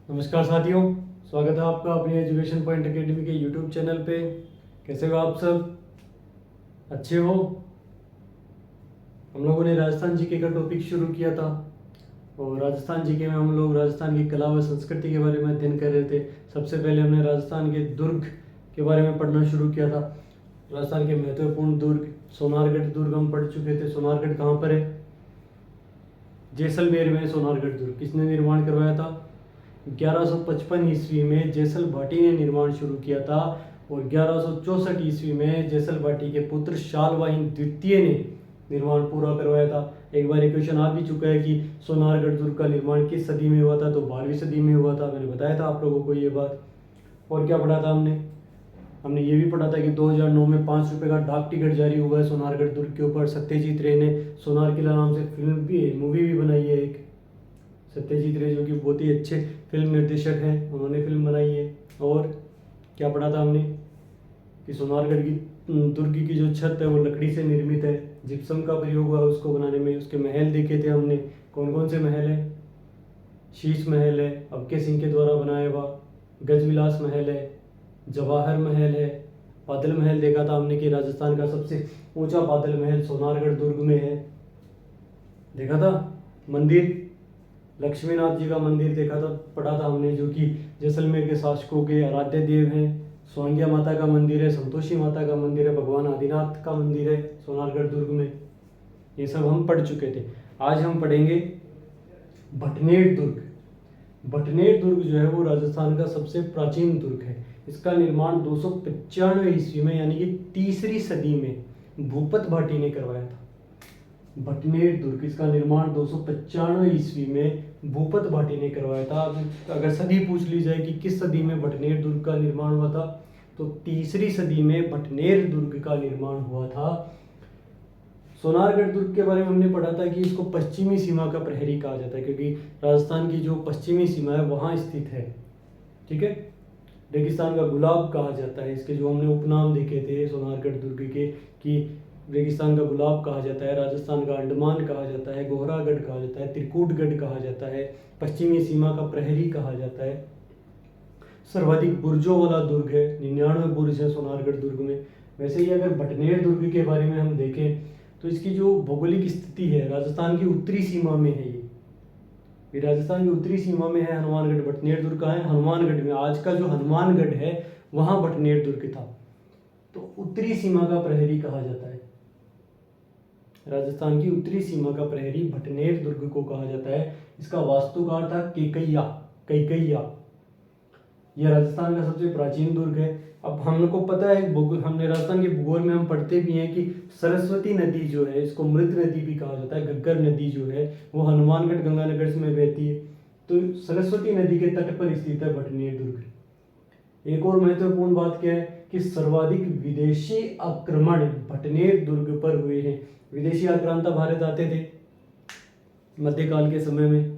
नमस्कार साथियों, स्वागत है आपका अपनी एजुकेशन पॉइंट एकेडमी के यूट्यूब चैनल पे। कैसे हो आप सब? अच्छे हो? हम लोगों ने राजस्थान जीके का टॉपिक शुरू किया था और राजस्थान जीके में हम लोग राजस्थान की कला व संस्कृति के बारे में अध्ययन कर रहे थे। सबसे पहले हमने राजस्थान के दुर्ग के बारे में पढ़ना शुरू किया था। राजस्थान के महत्वपूर्ण दुर्ग, सोनारगढ़ दुर्ग हम पढ़ चुके थे। सोनारगढ़ कहाँ पर है? जैसलमेर में सोनारगढ़ दुर्ग किसने निर्माण करवाया था? 1155 ईस्वी में जैसल भाटी ने निर्माण शुरू किया था और 1164 ईस्वी में जैसल भाटी के पुत्र शालवाहन द्वितीय ने निर्माण पूरा करवाया था। एक बार क्वेश्चन आ भी चुका है कि सोनारगढ़ दुर्ग का निर्माण किस सदी में हुआ था, तो 12वीं सदी में हुआ था। मैंने बताया था आप लोगों को ये बात। और क्या पढ़ा था हमने ये भी पढ़ा था कि 2009 में 5 रुपये का डाक टिकट जारी हुआ है सोनारगढ़ दुर्ग के ऊपर। सत्यजीत रे ने सोनार किला नाम से फिल्म भी, मूवी भी बनाई है एक। सत्यजीत रे जो कि बहुत ही अच्छे फिल्म निर्देशक हैं, उन्होंने फिल्म बनाई है। और क्या पढ़ा था हमने कि सोनारगढ़ की दुर्ग की जो छत है वो लकड़ी से निर्मित है, जिप्सम का प्रयोग हुआ उसको बनाने में। उसके महल देखे थे हमने, कौन कौन से महल है? शीश महल है, अबके सिंह के द्वारा बनाया हुआ। गजविलास महल है, जवाहर महल है। बादल महल देखा था हमने कि राजस्थान का सबसे ऊंचा बादल महल सोनारगढ़ दुर्ग में है, देखा था। मंदिर, लक्ष्मीनाथ जी का मंदिर देखा था, पढ़ा था हमने, जो कि जैसलमेर के शासकों के आराध्य देव हैं। स्वांगिया माता का मंदिर है, संतोषी माता का मंदिर है, भगवान आदिनाथ का मंदिर है सोनारगढ़ दुर्ग में। ये सब हम पढ़ चुके थे। आज हम पढ़ेंगे भटनेर दुर्ग। भटनेर दुर्ग जो है वो राजस्थान का सबसे प्राचीन दुर्ग है। इसका निर्माण 295 ईस्वी में यानी कि तीसरी सदी में भूपत भाटी ने करवाया था। भटनेर दुर्ग, इसका निर्माण 295 ईस्वी में भूपत भाटी ने करवाया था। अगर सदी पूछ ली जाए कि किस सदी में भटनेर दुर्ग का निर्माण हुआ था, तो तीसरी सदी में भटनेर दुर्ग का निर्माण हुआ था। सोनारगढ़ दुर्ग के बारे में हमने पढ़ा था कि इसको पश्चिमी सीमा का प्रहरी कहा जाता है, क्योंकि राजस्थान की जो पश्चिमी सीमा है वहाँ स्थित है। ठीक है। रेगिस्तान का गुलाब कहा जाता है इसके, जो हमने उपनाम देखे थे सोनारगढ़ दुर्ग के, कि रेगिस्तान का गुलाब कहा जाता है, राजस्थान का अंडमान कहा जाता है, गोहरागढ़ कहा जाता है, त्रिकूटगढ़ कहा जाता है, पश्चिमी सीमा का प्रहरी कहा जाता है। सर्वाधिक बुर्जों वाला दुर्ग है, 99 बुर्ज है सोनारगढ़ दुर्ग में। वैसे ही अगर भटनेर दुर्ग के बारे में हम देखें तो इसकी जो भौगोलिक स्थिति है, राजस्थान की उत्तरी सीमा में है ये राजस्थान की उत्तरी सीमा में है हनुमानगढ़। भटनेर दुर्ग कहाँ है? हनुमानगढ़ में। आज का जो हनुमानगढ़ है वहाँ भटनेर दुर्ग था। तो उत्तरी सीमा का प्रहरी कहा जाता है, राजस्थान की उत्तरी सीमा का प्रहरी भटनेर दुर्ग को कहा जाता है। इसका वास्तुकार था केकैया, कैकैया। यह राजस्थान का सबसे प्राचीन दुर्ग है। अब हमको पता है, हमने राजस्थान के भूगोल में हम पढ़ते भी हैं कि सरस्वती नदी जो है, इसको मृत नदी भी कहा जाता है। घग्गर नदी जो है वो हनुमानगढ़ गंगानगर में बहती है। तो सरस्वती नदी के तट पर स्थित है भटनेर दुर्ग। एक और महत्वपूर्ण बात क्या है कि सर्वाधिक विदेशी आक्रमण भटनेर दुर्ग पर हुए हैं। विदेशी आक्रांता भारत आते थे मध्यकाल के समय में,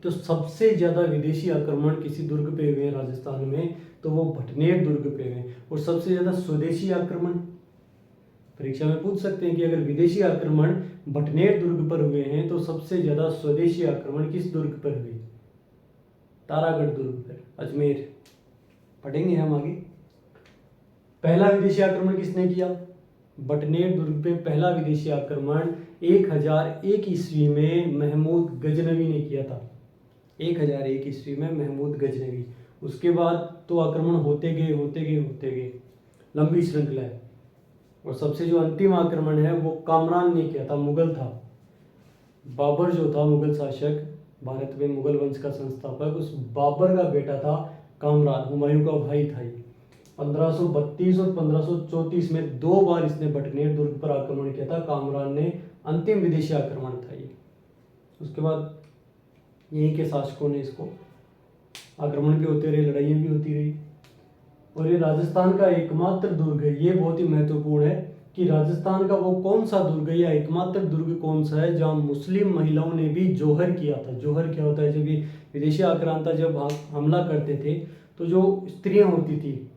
तो सबसे ज्यादा विदेशी आक्रमण किसी दुर्ग पे हुए हैं राजस्थान में, तो वो भटनेर दुर्ग पे हुए। और सबसे ज्यादा स्वदेशी आक्रमण, परीक्षा में पूछ सकते हैं कि अगर विदेशी आक्रमण भटनेर दुर्ग पर हुए हैं तो सबसे ज्यादा स्वदेशी आक्रमण किस दुर्ग पर हुए? तारागढ़ दुर्ग पर, अजमेर। पढ़ेंगे हम आगे। पहला विदेशी आक्रमण किसने किया? भटनेर दुर्ग पे पहला विदेशी आक्रमण 1001 ईस्वी में महमूद गजनवी ने किया था। 1001 ईस्वी में महमूद गजनवी। उसके बाद तो आक्रमण होते गए, लंबी श्रृंखला है। और सबसे जो अंतिम आक्रमण है वो कामरान ने किया था, मुगल था। बाबर जो था मुगल शासक, भारत में मुगल वंश का संस्थापक, उस बाबर का बेटा था कामरान, हुमायूं का भाई था ये। 1532 और 1534 में 2 बार इसने भटनेर दुर्ग पर आक्रमण किया था कामरान ने। अंतिम विदेशी आक्रमण था ये। उसके बाद यहीं के शासकों ने इसको, आक्रमण भी होते रहे, लड़ाइयाँ भी होती रही। और ये राजस्थान का एकमात्र दुर्ग है। ये बहुत ही महत्वपूर्ण है कि राजस्थान का वो कौन सा दुर्ग है या एकमात्र दुर्ग कौन सा है जहाँ मुस्लिम महिलाओं ने भी जोहर किया था। जोहर क्या होता है? जब ये विदेशी आक्रांता जब हमला करते थे तो जो स्त्रियां होती थी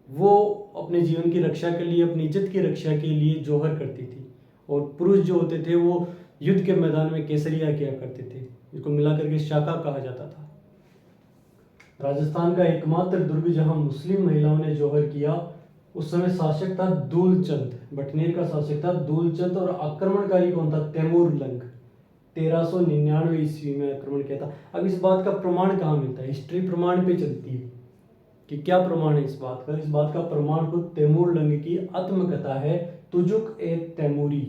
वो अपने जीवन की रक्षा के लिए, अपनी इज्जत की रक्षा के लिए जोहर करती थी। और पुरुष जो होते थे वो युद्ध के मैदान में केसरिया किया करते थे। इसको मिला करके शाका कहा जाता था। राजस्थान का एकमात्र दुर्ग जहां मुस्लिम महिलाओं ने जौहर किया, उस समय शासक था दूलचंद। बटनेर का शासक था दूलचंद और आक्रमणकारी कौन था? तैमूर लंग। 1399 ईस्वी में आक्रमण किया था। अब इस बात का प्रमाण कहाँ मिलता है? हिस्ट्री प्रमाण पे चलती है कि क्या प्रमाण है इस बात का। इस बात का प्रमाण खुद तैमूर लंग की आत्मकथा है तुजुक ए तैमूरी।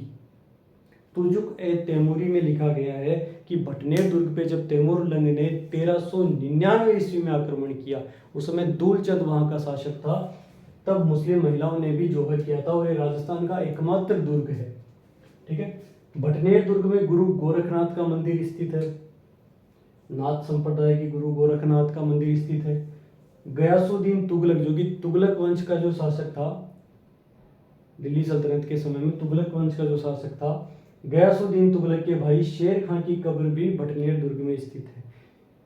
तुजुक ए तैमूरी में लिखा गया है कि भटनेर दुर्ग पे जब तैमूर लंग ने 1399 ईस्वी में आक्रमण किया, उस समय दूलचंद वहां का शासक था, तब मुस्लिम महिलाओं ने भी जौहर किया था और ये राजस्थान का एकमात्र दुर्ग है। ठीक है। भटनेर दुर्ग में गुरु गोरखनाथ का मंदिर स्थित है। नाथ संप्रदाय के गुरु गोरखनाथ का मंदिर स्थित है। गयासुद्दीन तुगलक, जो कि तुगलक वंश का जो शासक था दिल्ली सल्तनत के समय में, तुगलक वंश का जो शासक था, गयासुद्दीन तुगलक के भाई शेर खान की कब्र भी भटनेर दुर्ग में स्थित है।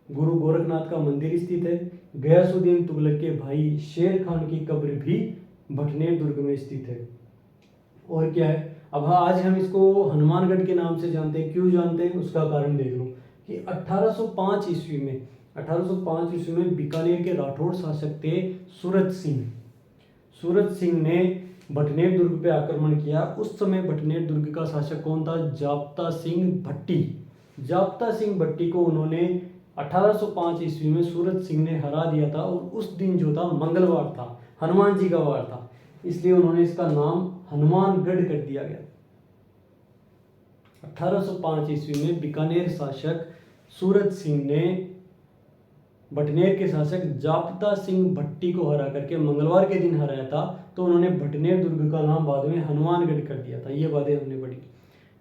गुरु गोरखनाथ का मंदिर स्थित है, गयासुद्दीन तुगलक के भाई शेर खान की कब्र भी भटनेर दुर्ग में स्थित है। और क्या है, अब आज हम इसको हनुमानगढ़ के नाम से जानते हैं। क्यों जानते हैं उसका कारण देख लो कि 1805 ईस्वी में बीकानेर के राठौड़ शासक थे सूरत सिंह। सूरत सिंह ने भटनेर दुर्ग पे आक्रमण किया। उस समय भटनेर दुर्ग का शासक कौन था? जाप्ता सिंह भट्टी। जाप्ता सिंह भट्टी को उन्होंने 1805 ईस्वी में सूरत सिंह ने हरा दिया था और उस दिन जो था मंगलवार था, हनुमान जी का वार था, इसलिए उन्होंने इसका नाम हनुमानगढ़ कर दिया गया। 1805 ईस्वी में बीकानेर शासक सूरत सिंह ने भटनेर के शासक जाप्ता सिंह भट्टी को हरा करके मंगलवार के दिन हराया था, तो उन्होंने भटनेर दुर्ग का नाम बाद में हनुमानगढ़ कर दिया था। ये बातें हमने पढ़ी।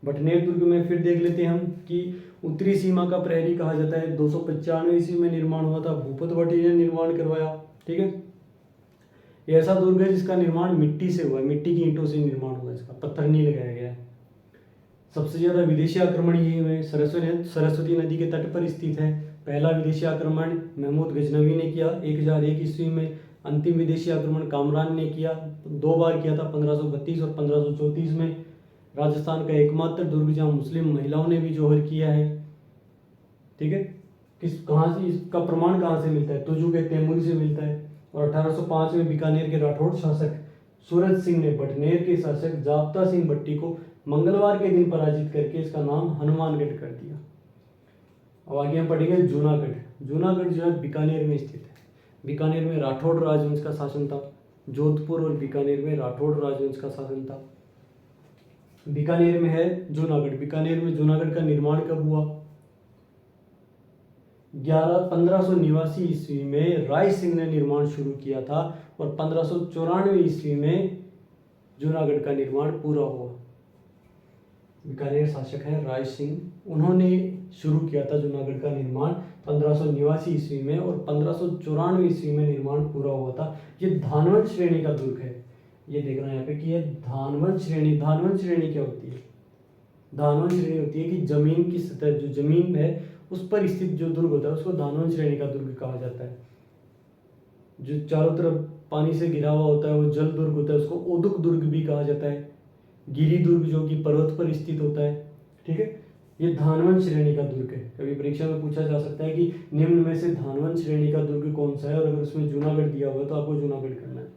भटनेर दुर्ग में फिर देख लेते हैं हम कि उत्तरी सीमा का प्रहरी कहा जाता है। 295 ईस्वी में निर्माण हुआ था, भूपत भट्टी ने निर्माण करवाया। ठीक है। ये ऐसा दुर्ग है जिसका निर्माण मिट्टी से हुआ है, मिट्टी की ईंटों से निर्माण हुआ है, इसका पत्थर नहीं लगाया गया है। सबसे ज्यादा विदेशी आक्रमण यही हुए। सरस्वती नदी के तट पर स्थित है। पहला विदेशी आक्रमण महमूद गजनवी ने किया 1001 ईस्वी में। अंतिम विदेशी आक्रमण कामरान ने किया, 2 बार किया था, 1532 और 1534 में। राजस्थान का एकमात्र दुर्ग जहां मुस्लिम महिलाओं ने भी जौहर किया है। ठीक है। कहाँ से इसका प्रमाण कहाँ से मिलता है? तुजुक ए तैमूरी से मिलता है। और 1805 में बीकानेर के राठौड़ शासक सूरत सिंह ने भटनेर के शासक जाप्ता सिंह भट्टी को मंगलवार के दिन पराजित करके इसका नाम हनुमानगढ़ कर दिया। अब आगे हम पढ़ेंगे जूनागढ़। जूनागढ़ जो है बीकानेर में स्थित है। बीकानेर में राठौड़ राजवंश का शासन था। जोधपुर और बीकानेर में राठौड़ राजवंश का शासन था। बीकानेर में है जूनागढ़। बीकानेर में जूनागढ़ का निर्माण कब हुआ? 1589 ईस्वी में राय सिंह ने निर्माण शुरू किया था और 1594 ईस्वी में जूनागढ़ का निर्माण पूरा हुआ। बीकानेर शासक है राय सिंह, उन्होंने शुरू किया था जूनागढ़ का निर्माण 1589 ईस्वी में और 1594 ईस्वी में निर्माण पूरा हुआ था। ये धानवंश श्रेणी का दुर्ग है। ये देखना यहाँ पे कि ये धानवंश श्रेणी। धानवंश श्रेणी क्या होती है? धानवंश श्रेणी होती है कि जमीन की सतह, जो जमीन है उस पर स्थित जो दुर्ग होता है उसको धानवंश श्रेणी का दुर्ग कहा जाता है। जो चारों तरफ पानी से घिरा हुआ होता है वो जल दुर्ग होता है, उसको ओदुक दुर्ग भी कहा जाता है। गिरी दुर्ग जो कि पर्वत पर स्थित होता है। ठीक है। ये धानवंश श्रेणी का दुर्ग है। कभी परीक्षा में पूछा जा सकता है कि निम्न में से धानवंश श्रेणी का दुर्ग कौन सा है, और अगर उसमें जूनागढ़ दिया हुआ तो आपको जूनागढ़ करना है।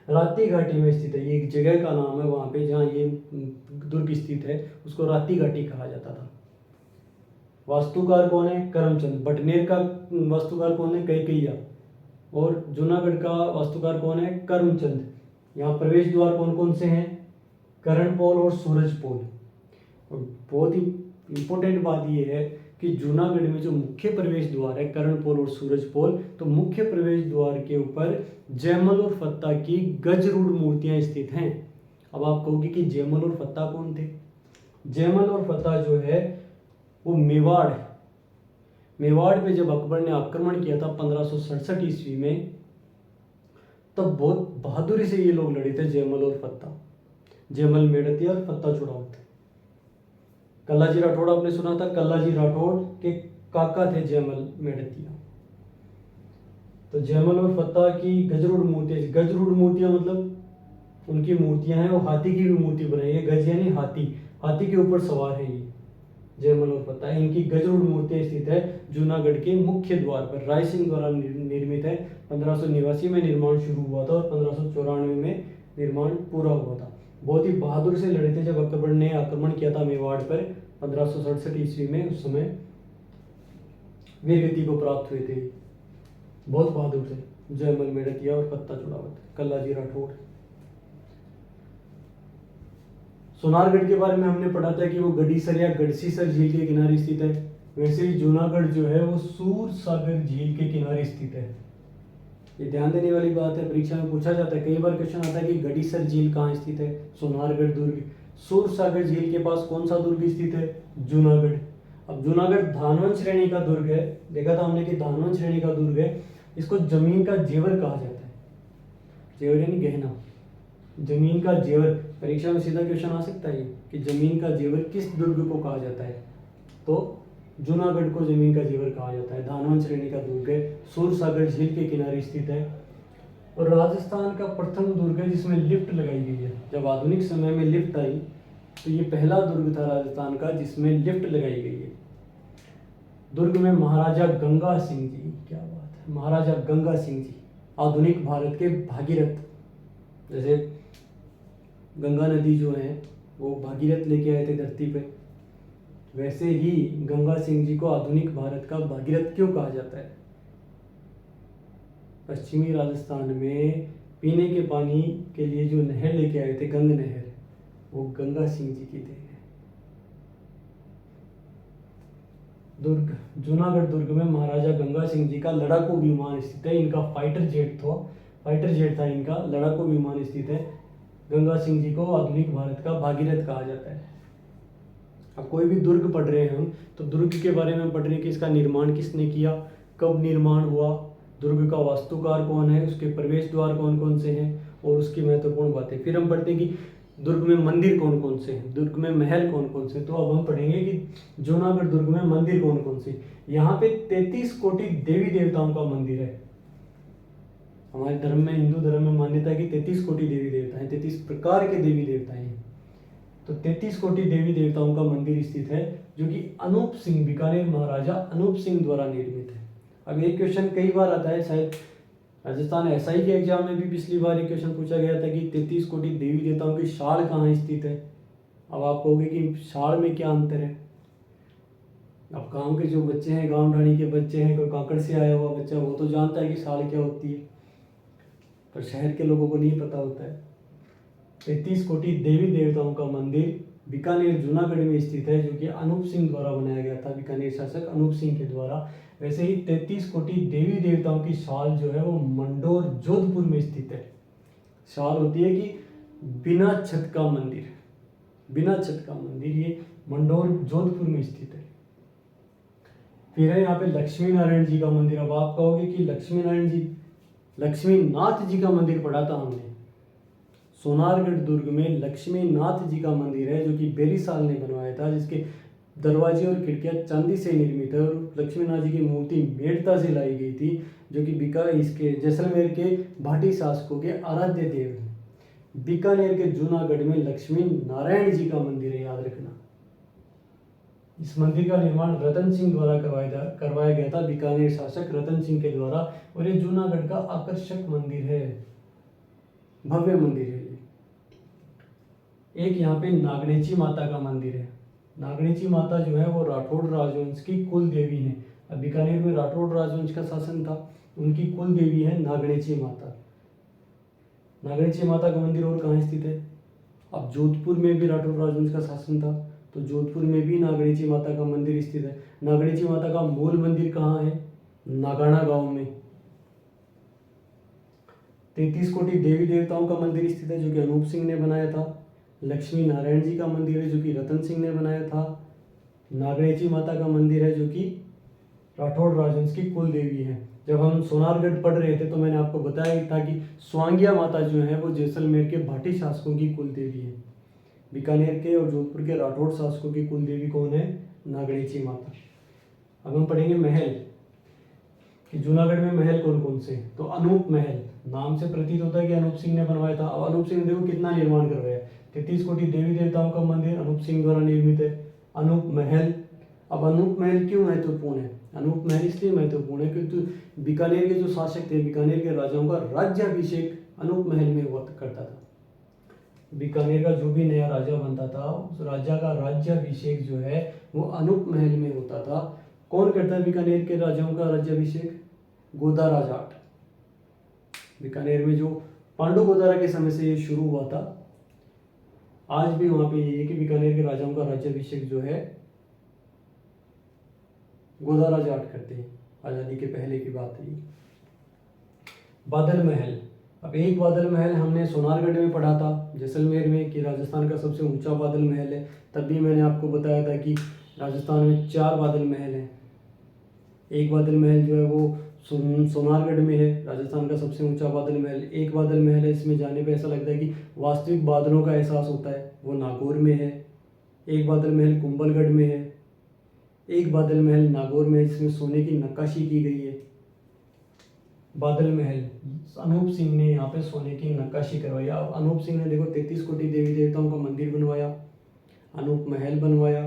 राती घाटी में स्थित है। ये एक जगह का नाम है वहां पे जहाँ ये दुर्ग स्थित है, उसको राती घाटी कहा जाता था। वास्तुकार कौन है? करमचंद। भटनेर का वास्तुकार कौन है? कैकेय्या। और जूनागढ़ का वास्तुकार कौन है? करमचंद। यहाँ प्रवेश द्वार कौन कौन से हैं? करणपोल और सूरजपोल। और बहुत ही इंपॉर्टेंट बात यह है कि जूनागढ़ में जो मुख्य प्रवेश द्वार है करणपोल और सूरजपोल, तो मुख्य प्रवेश द्वार के ऊपर जयमल और फत्ता की गजरूढ़ मूर्तियां स्थित हैं। अब आप कहोगे कि जयमल और फत्ता कौन थे? जयमल और फत्ता जो है वो मेवाड़ पे जब अकबर ने आक्रमण किया था 1567 ईस्वी में, तब बहुत बहादुरी से ये लोग लड़े थे, जयमल और फत्ता। जयमल मेड़तिया और फत्ता चुड़ावत। कल्लाजी राठौड़ आपने सुना था, कल्लाजी राठौड़ के काका थे जयमल मेड़तिया। तो जयमल और फत्ता की गजरूढ़ मूर्तियां मतलब उनकी मूर्तियां हैं। वो हाथी की भी मूर्ति बनाई है। गज यानी हाथी, हाथी के ऊपर सवार है ये। जयमल और फत्ता, इनकी गजरूड मूर्तियां स्थित है जूनागढ़ के मुख्य द्वार पर। राय सिंह द्वारा निर्मित है। 1589 में निर्माण शुरू हुआ था और 1594 में निर्माण पूरा हुआ था। बहुत ही बहादुर से लड़े थे जब अकबर ने आक्रमण किया था मेवाड़ पर 1567 ईस्वी में। उस समय वीरगति को प्राप्त हुए थे। बहुत बहादुर थे जयमल मेड़तिया और फत्ता चुड़ावत, कल्लाजी राठौड़। सोनारगढ़ के बारे में हमने पढ़ा था कि वो गडीसर या गढ़सीसर झील के किनारे स्थित है। वैसे ही जूनागढ़ जो है वो सूरसागर झील के किनारे स्थित है। ये ध्यान देने वाली बात है, परीक्षा में पूछा जाता है, कई बार क्वेश्चन आता है कि गडीसर झील कहाँ स्थित है, सोनारगढ़ दुर्ग। सूरसागर झील के पास कौन सा दुर्ग स्थित है, जूनागढ़। अब जूनागढ़ धानवंत श्रेणी का दुर्ग है, देखा था हमने कि धानवंत श्रेणी का दुर्ग है। इसको जमीन का जेवर कहा जाता है। जेवर यानी गहना, जमीन का जेवर। परीक्षा में सीधा क्वेश्चन आ सकता है कि जमीन का जेवर किस दुर्ग को कहा जाता है, तो जूनागढ़ को जमीन का जेवर कहा जाता है। धानवंत श्रेणी का दुर्ग है, सूरसागर झील के किनारे स्थित है। और राजस्थान का प्रथम दुर्ग है जिसमें लिफ्ट लगाई गई है। जब आधुनिक समय में लिफ्ट आई तो ये पहला दुर्ग था राजस्थान का जिसमें लिफ्ट लगाई गई है। दुर्ग में महाराजा गंगा सिंह जी, क्या बात है, महाराजा गंगा सिंह जी आधुनिक भारत के भागीरथ। जैसे गंगा नदी जो है वो भागीरथ लेके आए थे धरती पे, वैसे ही गंगा सिंह जी को आधुनिक भारत का भागीरथ क्यों कहा जाता है। पश्चिमी राजस्थान में पीने के पानी के लिए जो नहर लेके आए थे, गंग नहर, वो गंगा सिंह जी की देन है। दुर्ग, जूनागढ़ दुर्ग में महाराजा गंगा सिंह जी का लड़ाकू विमान स्थित है। इनका फाइटर जेट था इनका, लड़ाकू विमान स्थित है। गंगा सिंह जी को आधुनिक भारत का भागीरथ कहा जाता है। अब कोई भी दुर्ग पढ़ रहे हैं हम, तो दुर्ग के बारे में पढ़ रहे हैं कि इसका निर्माण किसने किया, कब निर्माण हुआ, दुर्ग का वास्तुकार कौन है, उसके प्रवेश द्वार कौन कौन से हैं और उसकी महत्वपूर्ण बातें। फिर हम पढ़ते हैं कि दुर्ग में मंदिर कौन कौन से हैं, दुर्ग में महल कौन कौन से। तो अब हम पढ़ेंगे कि जूनागढ़ दुर्ग में मंदिर कौन कौन से। यहाँ पे 33 कोटि देवी देवताओं का मंदिर है। हमारे धर्म में, हिंदू धर्म में मान्यता है कि 33 कोटि देवी देवता हैं, 33 प्रकार के देवी देवता हैं। तो 33 कोटि देवी देवताओं का मंदिर स्थित है जो कि अनूप सिंह, बीकानेर महाराजा अनूप सिंह द्वारा निर्मित है। अब एक क्वेश्चन कई बार आता है, शायद राजस्थान एसआई के एग्जाम में भी पिछली बार एक क्वेश्चन पूछा गया था कि 33 कोटि देवी देवताओं की शाल कहाँ स्थित है। अब आप कहोगे कि शाल में क्या अंतर है। अब गांव के जो बच्चे हैं, गांव ढाणी के बच्चे हैं, कोई काकड़ से आया हुआ बच्चा, वो तो जानता है कि शाल क्या होती है, पर शहर के लोगों को नहीं पता होता है। 33 कोटि देवी देवताओं का मंदिर बीकानेर जूनागढ़ में स्थित है जो कि अनूप सिंह द्वारा बनाया गया था, बीकानेर शासक अनूप सिंह के द्वारा। वैसे ही 33 कोटि देवी देवताओं की शाल जो है वो मंडोर जोधपुर में स्थित है। शाल होती है कि बिना छत का मंदिर, बिना छत का मंदिर, ये मंडोर जोधपुर में स्थित है। फिर है यहाँ पे लक्ष्मी नारायण जी का मंदिर। अब आप कहोगे कि लक्ष्मी नारायण जी, लक्ष्मी नाथ जी का मंदिर पढ़ा था हमने। सोनारगढ़ दुर्ग में लक्ष्मी नाथ जी का मंदिर है जो कि बेरीसाल ने बनवाया था, जिसके दरवाजे और खिड़कियां चांदी से निर्मित है। और लक्ष्मी नाथ जी की मूर्ति मेड़ता से लाई गई थी जो कि इसके जैसलमेर के भाटी शासकों के आराध्य देव हैं। बीकानेर के जूनागढ़ में लक्ष्मी नारायण जी का मंदिर है, याद रखना। इस मंदिर का निर्माण रतन सिंह द्वारा करवाया गया था, बीकानेर शासक रतन सिंह के द्वारा। और ये जूनागढ़ का आकर्षक मंदिर है, भव्य मंदिर है। एक यहाँ पे नागणेची माता का मंदिर है। नागणेची माता जो है वो राठौड़ राजवंश की कुल देवी है। अब बीकानेर में राठौड़ राजवंश का शासन था, उनकी कुल देवी है नागणेची माता। नागणेची माता का मंदिर और कहाँ स्थित है। अब जोधपुर में भी राठौड़ राजवंश का शासन था, तो जोधपुर में भी नागणेची माता का मंदिर स्थित है। नागणेची माता का मूल मंदिर कहाँ है, नागाना गांव में। 33 कोटि देवी देवताओं का मंदिर स्थित है जो कि अनूप सिंह ने बनाया था। लक्ष्मी नारायण जी का मंदिर है जो कि रतन सिंह ने बनाया था। नागणेची माता का मंदिर है जो कि राठौड़ राजवंश की कुल देवी है। जब हम सोनारगढ़ पढ़ रहे थे तो मैंने आपको बताया था कि स्वांगिया माता जो है वो जैसलमेर के भाटी शासकों की कुल देवी है। बीकानेर के और जोधपुर के राठौड़ शासकों की कुल देवी कौन है, नागणेची माता। अब हम पढ़ेंगे महल, कि जूनागढ़ में महल कौन कौन से। तो अनूप महल, नाम से प्रतीत होता है कि अनूप सिंह ने बनवाया था। अब अनूप सिंह ने देखो कितना निर्माण करवाया। 33 कोटि देवी देवताओं का मंदिर अनूप सिंह द्वारा निर्मित है। अनूप महल। अब अनूप महल क्यों महत्वपूर्ण है? अनूप महल इसलिए महत्वपूर्ण है क्योंकि बीकानेर के जो शासक थे, बीकानेर के राजाओं का राज्याभिषेक अनूप महल में हुआ करता था। बीकानेर का जो भी नया राजा बनता था, उस राजा का राज्याभिषेक जो है वो अनूप महल में होता था। कौन करता है बीकानेर के राजाओं का राज्याभिषेक? गोदारा जाट। बीकानेर में जो पांडु गोदारा के समय से ये शुरू हुआ था, आज भी वहां पे ये है कि बीकानेर के राजाओं का राज्याभिषेक जो है गोदारा जाट करते हैं। आजादी के पहले की बात है। बादल महल। अब एक बादल महल हमने सोनारगढ़ में पढ़ा था, जैसलमेर में, कि राजस्थान का सबसे ऊंचा बादल महल है। तब भी मैंने आपको बताया था कि राजस्थान में 4 बादल महल हैं। एक बादल महल जो है वो सोनारगढ़ में है, राजस्थान का सबसे ऊंचा बादल महल। एक बादल महल है, इसमें जाने पे ऐसा लगता है कि वास्तविक बादलों का एहसास होता है, वो नागौर में है। एक बादल महल कुंभलगढ़ में है। एक बादल महल नागौर में है, जिसमें सोने की नक्काशी की गई है। बादल महल अनूप सिंह ने यहाँ पे सोने की नक्काशी करवाई। अब अनूप सिंह ने देखो 33 कोटि देवी देवताओं का मंदिर बनवाया, अनूप महल बनवाया,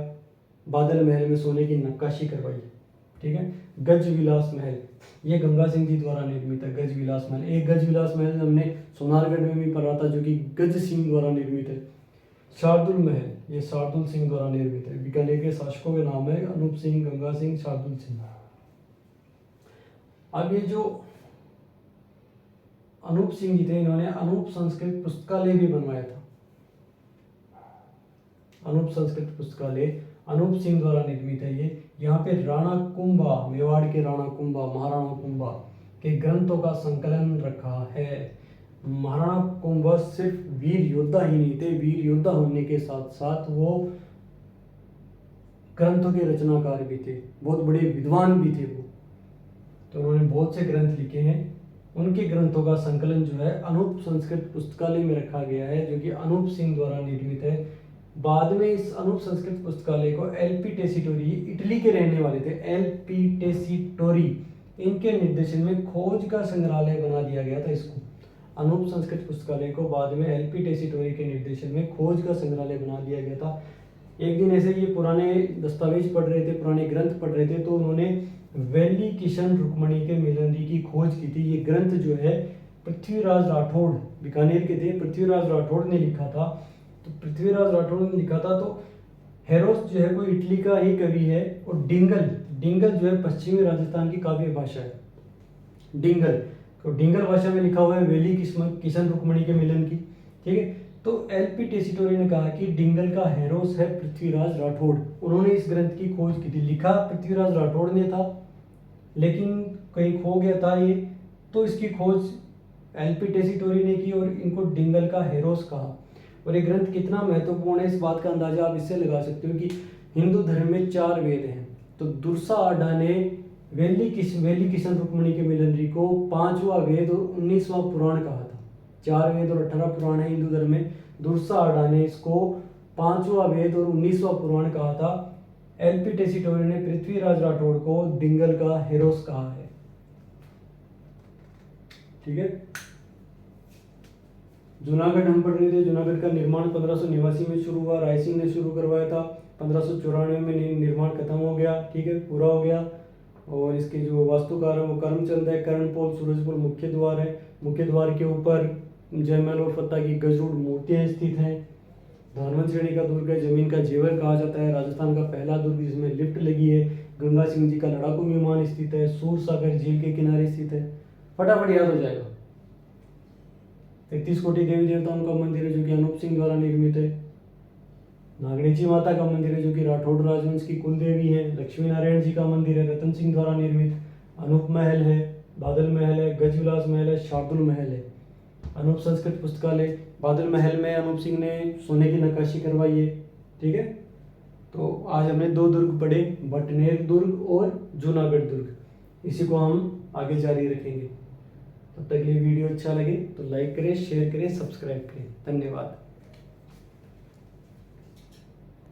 बादल महल में सोने की नक्काशी करवाई। ठीक है। गज विलास महल, ये गंगा सिंह जी द्वारा निर्मित है। गज विलास महल, एक गज विलास महल हमने सोनारगढ़ में भी पढ़ा था, जो कि गज सिंह द्वारा निर्मित है। शार्दुल महल, ये शार्दुल सिंह द्वारा निर्मित है। बीकानेर के शासकों के नाम है अनूप सिंह, गंगा सिंह, शार्दुल सिंह। अब ये जो अनूप सिंह जी थे, इन्होंने अनूप संस्कृत पुस्तकालय भी बनवाया था। अनूप संस्कृत पुस्तकालय अनूप सिंह द्वारा निर्मित है ये। यहाँ पे राणा कुंभा, मेवाड़ के राणा कुंभा, महाराणा कुंभा के ग्रंथों का संकलन रखा है। महाराणा कुंभा सिर्फ वीर योद्धा ही नहीं थे, वीर योद्धा होने के साथ साथ वो ग्रंथों के रचनाकार भी थे, बहुत बड़े विद्वान भी थे वो। तो उन्होंने बहुत से ग्रंथ लिखे हैं। उनके ग्रंथों का संकलन जो है अनूप संस्कृत पुस्तकालय में रखा गया है, जो कि अनूप सिंह द्वारा निर्मित है। बाद में इस अनूप संस्कृत पुस्तकालय को एलपी टेसीटोरी, इटली के रहने वाले थे, एलपी टेसीटोरी, इनके निर्देशन में खोज का संग्रहालय बना दिया गया था। इसको अनूप संस्कृत पुस्तकालय को बाद में एलपी टेसीटोरी के निर्देशन में खोज का संग्रहालय बना दिया गया था। एक दिन ऐसे ये पुराने दस्तावेज पढ़ रहे थे, पुराने ग्रंथ पढ़ रहे थे, तो उन्होंने वैली किशन रुक्मणी के मिलनरी की खोज की थी। ये ग्रंथ जो है पृथ्वीराज राठौड़, बीकानेर के थे, पृथ्वीराज राठौड़ ने लिखा था। तो पृथ्वीराज राठौड़ ने लिखा था। तो हेरोस जो है कोई इटली का ही कवि है, और डिंगल जो है पश्चिमी राजस्थान की काव्य भाषा है। डिंगल, तो डिंगल भाषा में लिखा हुआ है वैली किशन रुक्मणी के मिलन की। ठीक है। तो एलपी टेसीटोरी ने कहा कि डिंगल का हेरोस है पृथ्वीराज राठौड़। उन्होंने इस ग्रंथ की खोज की थी। लिखा पृथ्वीराज राठौड़ ने था, लेकिन कहीं खो गया था ये, तो इसकी खोज एलपी टेसीटोरी ने की और इनको डिंगल का हेरोस कहा। और ये ग्रंथ कितना महत्वपूर्ण है, इस बात का अंदाजा आप इससे लगा सकते हो कि हिंदू धर्म में 4 वेद हैं। तो दुर्सा आडा ने वैली किशन रुक्मणी के मिलनरी को 5वां वेद और 19वां पुराण कहा था। 4 वेद और 18 पुराण है हिंदू धर्म में। दुर्सा आडा ने इसको 5वां वेद और 19वां पुराण कहा था। एलपी टेसीटोरी ने पृथ्वीराज राठौड़ को डिंगल का हेरोस कहा है। ठीक है। जूनागढ़ हम पढ़ रहे थे। जूनागढ़ का निर्माण 1589 में शुरू हुआ, राय सिंह ने शुरू करवाया था। 1594 में निर्माण खत्म हो गया। ठीक है, पूरा हो गया। और इसके जो वास्तुकार है वो करमचंद है। कर्णपोल, सूरजपुर मुख्य द्वार है। मुख्य द्वार के ऊपर जयमल और फत्ता की गजरूढ़ मूर्तियां स्थित हैं। धानवंत श्रेणी का दुर्ग है, जमीन का जेवर कहा जाता है। राजस्थान का पहला दुर्ग जिसमें लिफ्ट लगी है। गंगा सिंह जी का लड़ाकू विमान स्थित है। सूर सागर झील के किनारे स्थित है। फटाफट याद हो जाएगा। 33 कोटि देवी देवताओं का मंदिर है, जो कि अनूप सिंह द्वारा निर्मित है। नागणेची माता का मंदिर है, जो कि राठौड़ राजवंश की कुल देवी है। लक्ष्मी नारायण जी का मंदिर है, रतन सिंह द्वारा निर्मित। अनूप महल है, बादल महल है, गजविलास महल है, शार्दुल महल है। अनूप संस्कृत पुस्तकालय बादल महल में अनूप सिंह ने सोने की नक्काशी करवाई है। ठीक है। तो आज हमने 2 दुर्ग पढ़े, भटनेर दुर्ग और जूनागढ़ दुर्ग। इसी को हम आगे जारी रखेंगे। तब तक के लिए वीडियो अच्छा लगे तो लाइक करें, शेयर करें, सब्सक्राइब करें। धन्यवाद।